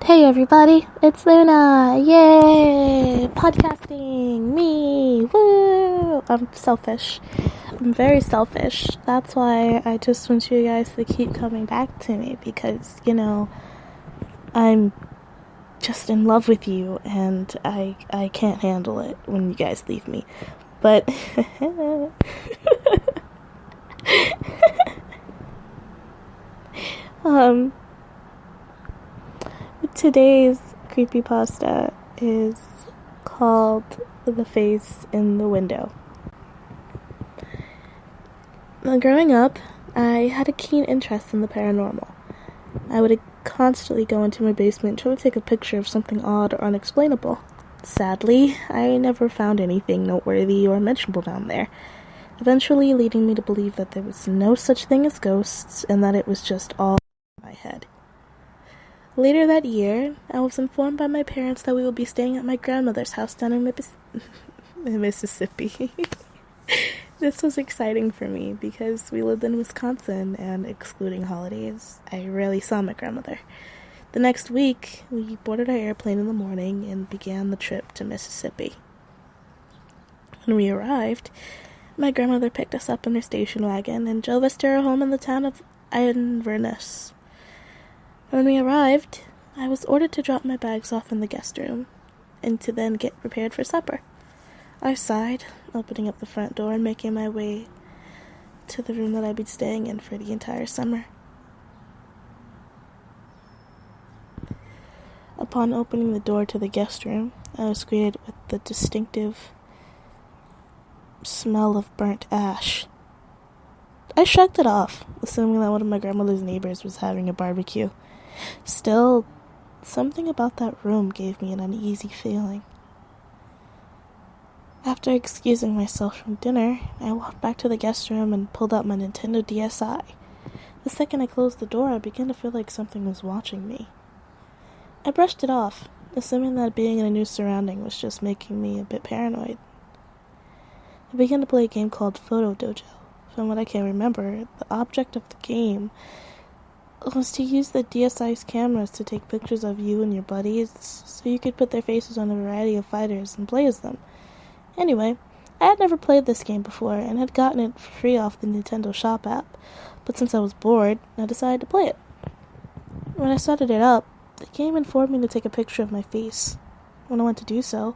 Hey everybody, it's Luna! Yay! Podcasting! Me! Woo! I'm selfish. I'm very selfish. That's why I just want you guys to keep coming back to me because, I'm just in love with you and I can't handle it when you guys leave me. But today's creepypasta is called The Face in the Window. Growing up, I had a keen interest in the paranormal. I would constantly go into my basement and try to take a picture of something odd or unexplainable. Sadly, I never found anything noteworthy or mentionable down there, eventually leading me to believe that there was no such thing as ghosts and that it was just all in my head. Later that year, I was informed by my parents that we would be staying at my grandmother's house down in Mississippi. This was exciting for me because we lived in Wisconsin and, excluding holidays, I rarely saw my grandmother. The next week, we boarded our airplane in the morning and began the trip to Mississippi. When we arrived, my grandmother picked us up in her station wagon and drove us to her home in the town of Inverness. When we arrived, I was ordered to drop my bags off in the guest room and to then get prepared for supper. I sighed, opening up the front door and making my way to the room that I'd be staying in for the entire summer. Upon opening the door to the guest room, I was greeted with the distinctive smell of burnt ash. I shrugged it off, assuming that one of my grandmother's neighbors was having a barbecue. Still, something about that room gave me an uneasy feeling. After excusing myself from dinner, I walked back to the guest room and pulled out my Nintendo DSi. The second I closed the door, I began to feel like something was watching me. I brushed it off, assuming that being in a new surrounding was just making me a bit paranoid. I began to play a game called Photo Dojo. From what I can remember, the object of the game was to use the DSi's cameras to take pictures of you and your buddies, so you could put their faces on a variety of fighters and play as them. Anyway, I had never played this game before and had gotten it for free off the Nintendo Shop app, but since I was bored, I decided to play it. When I started it up, the game informed me to take a picture of my face. When I went to do so,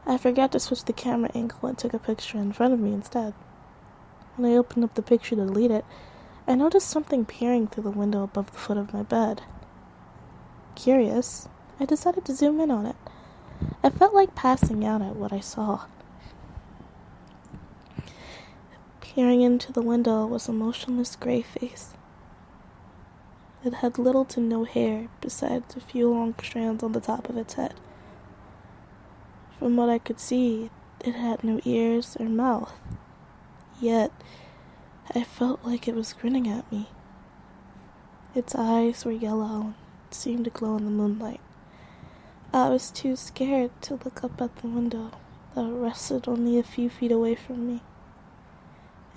I forgot to switch the camera angle and took a picture in front of me instead. When I opened up the picture to delete it, I noticed something peering through the window above the foot of my bed. Curious, I decided to zoom in on it. I felt like passing out at what I saw. Peering into the window was a motionless gray face. It had little to no hair besides a few long strands on the top of its head. From what I could see, it had no ears or mouth. Yet, I felt like it was grinning at me. Its eyes were yellow and seemed to glow in the moonlight. I was too scared to look up at the window that rested only a few feet away from me,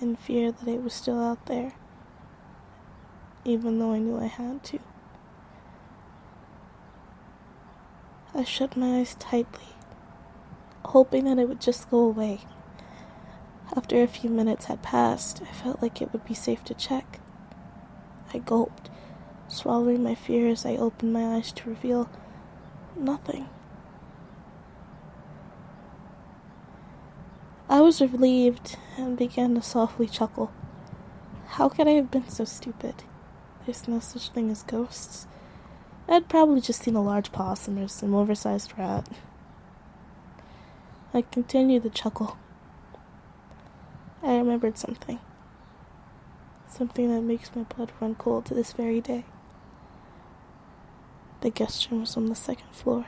in fear that it was still out there, even though I knew I had to. I shut my eyes tightly, hoping that it would just go away. After a few minutes had passed, I felt like it would be safe to check. I gulped, swallowing my fear as I opened my eyes to reveal nothing. I was relieved and began to softly chuckle. How could I have been so stupid? There's no such thing as ghosts. I'd probably just seen a large possum or some oversized rat. I continued to chuckle. I remembered something. Something that makes my blood run cold to this very day. The guest room was on the second floor.